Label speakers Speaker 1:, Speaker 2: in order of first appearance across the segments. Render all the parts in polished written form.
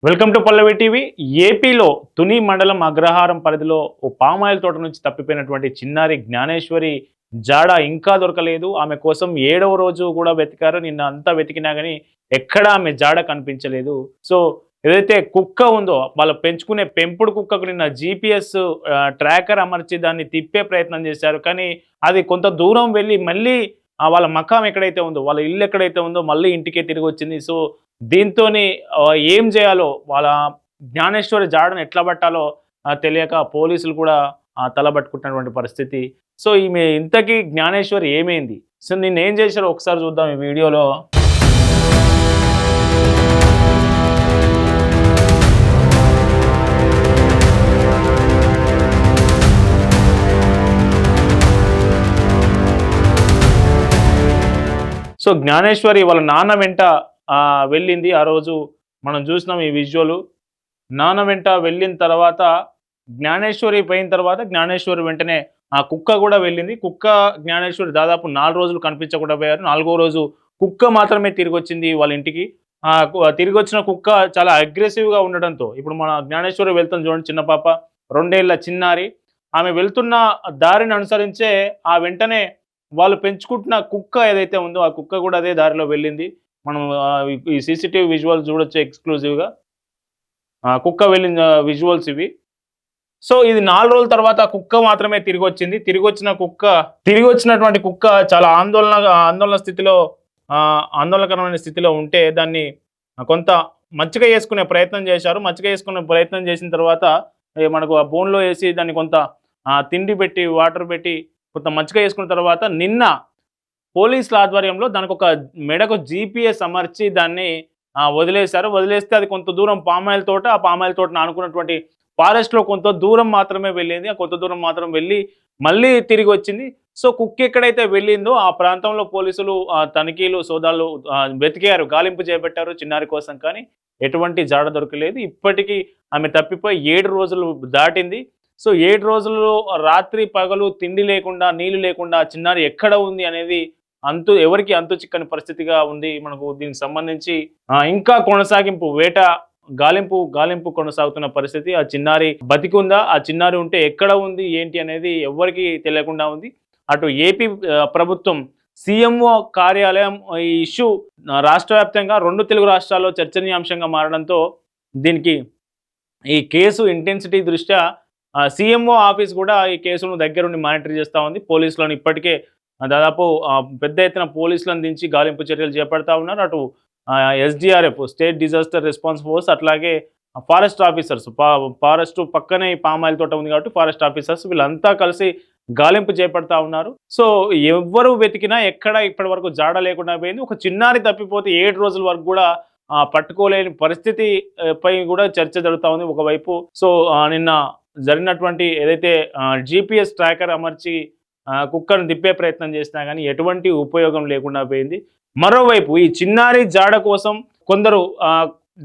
Speaker 1: Welcome to Pallavi TV. ఏపీలో తుని మండలం అగ్రహారం పరిధిలో ఓ పామాయిల్ తోట నుంచి తప్పిపోయినటువంటి చిన్నారి జ్ఞానేశ్వరి జాడ ఇంకా దొరకలేదు. ఆమె కోసం 7వ రోజు కూడా వెతికారు. నిన్న అంతా వెతికినా కానీ ఎక్కడా ఆమె జాడ కనిపించలేదు. సో ఏదైతే కుక్క ఉందో వాళ్ళు పెంచుకునే పెంపుడు కుక్కకు నిన్న జీపీఎస్ ట్రాకర్ అమర్చి దాన్ని తిప్పే ప్రయత్నం చేశారు. కానీ అది కొంత దూరం వెళ్ళి మళ్ళీ వాళ్ళ మకాం ఎక్కడైతే ఉందో, వాళ్ళ ఇల్లు ఎక్కడైతే ఉందో మళ్ళీ ఇంటికే తిరిగి వచ్చింది. సో దీంతోని ఏం చేయాలో, వాళ్ళ జ్ఞానేశ్వరి జాడను ఎట్లా పట్టాలో తెలియక పోలీసులు కూడా తలబట్టుకుంటున్నటువంటి పరిస్థితి. సో ఈమె ఇంతకీ జ్ఞానేశ్వరి ఏమైంది, సో నిన్నేం చేశారో ఒకసారి చూద్దాం ఈ వీడియోలో. సో జ్ఞానేశ్వరి వాళ్ళ నాన్న వెంట వెళ్ళింది. ఆ రోజు మనం చూసినాం ఈ విజువల్. నాన్న వెంట వెళ్ళిన తర్వాత జ్ఞానేశ్వరి పోయిన తర్వాత జ్ఞానేశ్వరి వెంటనే ఆ కుక్క కూడా వెళ్ళింది. కుక్క జ్ఞానేశ్వరి దాదాపు 4 రోజులు కనిపించకుండా పోయారు. 4వ రోజు కుక్క మాత్రమే తిరిగి వచ్చింది వాళ్ళ ఇంటికి. తిరిగి వచ్చిన కుక్క చాలా అగ్రెసివ్గా ఉండడంతో ఇప్పుడు మన జ్ఞానేశ్వరి వెళ్తుంది చూడండి, చిన్న పాప 2 ఏళ్ల చిన్నారి. ఆమె వెళ్తున్న దారిని అనుసరించే వెంటనే వాళ్ళు పెంచుకుంటున్న కుక్క ఏదైతే ఉందో ఆ కుక్క కూడా అదే దారిలో వెళ్ళింది. మనం ఈ సీసీటీవీ విజువల్స్ చూడొచ్చు ఎక్స్క్లూజివ్గా. కుక్క వెళ్ళిన విజువల్స్ ఇవి. సో ఇది 4 రోజుల తర్వాత కుక్క మాత్రమే తిరిగి వచ్చింది. తిరిగి వచ్చినటువంటి కుక్క చాలా ఆందోళనకరమైన స్థితిలో ఉంటే దాన్ని కొంత మచ్చిక చేసుకునే ప్రయత్నం చేశారు. మచ్చిక చేసుకునే ప్రయత్నం చేసిన తర్వాత మనకు ఆ బోన్లో వేసి దాన్ని కొంత తిండి పెట్టి వాటర్ పెట్టి కొంత మచ్చిక చేసుకున్న తర్వాత నిన్న పోలీసుల ఆధ్వర్యంలో దానికి ఒక మెడకు జీపీఎస్ అమర్చి దాన్ని వదిలేశారు. వదిలేస్తే అది కొంత దూరం పామాయిల్ తోట, ఆ పామాయిల్ తోటను ఆనుకున్నటువంటి ఫారెస్ట్లో కొంత దూరం మాత్రమే వెళ్ళింది. ఆ కొంత దూరం మాత్రం వెళ్ళి మళ్ళీ తిరిగి వచ్చింది. సో కుక్క ఎక్కడైతే వెళ్ళిందో ఆ ప్రాంతంలో పోలీసులు తనిఖీలు సోదాలు వెతికారు, గాలింపు చేపట్టారు చిన్నారి కోసం. కానీ ఎటువంటి జాడ దొరకలేదు. ఇప్పటికీ ఆమె తప్పిపోయి 7 రోజులు దాటింది. సో 7 రోజుల్లో రాత్రి పగలు తిండి లేకుండా, నీళ్లు లేకుండా చిన్నారి ఎక్కడ ఉంది అనేది ఎవరికి అంతు చిక్కని పరిస్థితిగా ఉంది. మనకు దీనికి సంబంధించి ఇంకా కొనసాగింపు వేట గాలింపు కొనసాగుతున్న పరిస్థితి. ఆ చిన్నారి బతికుందా, ఆ చిన్నారి ఉంటే ఎక్కడ ఉంది ఏంటి అనేది ఎవరికి తెలియకుండా ఉంది. అటు ఏపీ ప్రభుత్వం సీఎంఓ కార్యాలయం ఈ ఇష్యూ రాష్ట్ర వ్యాప్తంగా 2 తెలుగు రాష్ట్రాల్లో చర్చనీయాంశంగా మారడంతో దీనికి ఈ కేసు ఇంటెన్సిటీ దృష్ట్యా సీఎంఓ ఆఫీస్ కూడా ఈ కేసును దగ్గరుండి మానిటర్ చేస్తూ ఉంది. పోలీసులను ఇప్పటికే దాదాపు పెద్ద ఎత్తున పోలీసులను దించి గాలింపు చర్యలు చేపడతా ఉన్నారు. అటు SDRF state disaster response force, అట్లాగే ఫారెస్ట్ ఆఫీసర్స్, ఫారెస్ట్ పక్కనే పామాయిల్ తోట ఉంది కాబట్టి ఫారెస్ట్ ఆఫీసర్స్ వీళ్ళంతా కలిసి గాలింపు చేపడతా ఉన్నారు. సో ఎవరు వెతికినా ఎక్కడ ఇప్పటి వరకు జాడ లేకుండా పోయింది. ఒక చిన్నారి తప్పిపోతే 7 రోజుల వరకు కూడా పట్టుకోలేని పరిస్థితి పై కూడా చర్చ జరుగుతూ ఉంది ఒకవైపు. సో నిన్న జరిగినటువంటి ఏదైతే జీపీఎస్ ట్రాకర్ అమర్చి కుక్కను తిప్పే ప్రయత్నం చేసినా కానీ ఎటువంటి ఉపయోగం లేకుండా పోయింది. మరోవైపు ఈ చిన్నారి జాడ కోసం కొందరు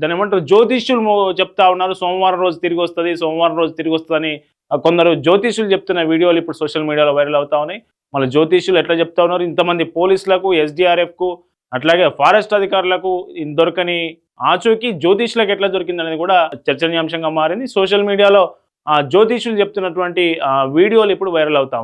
Speaker 1: దాని ఏమంటారు జ్యోతిష్యులు చెప్తా ఉన్నారు. సోమవారం రోజు తిరిగి వస్తుందని కొందరు జ్యోతిష్యులు చెప్తున్న వీడియోలు ఇప్పుడు సోషల్ మీడియాలో వైరల్ అవుతా ఉన్నాయి. మళ్ళీ జ్యోతిష్యులు ఎట్లా చెప్తా ఉన్నారు, ఇంతమంది పోలీసులకు, ఎస్డిఆర్ఎఫ్కు, అట్లాగే ఫారెస్ట్ అధికారులకు దొరకని ఆచూకీ జ్యోతిష్యులకు ఎట్లా దొరికింది అనేది కూడా చర్చనీయాంశంగా మారింది. సోషల్ మీడియాలో జ్యోతిష్యులు చెప్తున్నటువంటి వీడియోలు ఇప్పుడు వైరల్ అవుతా ఉన్నాయి.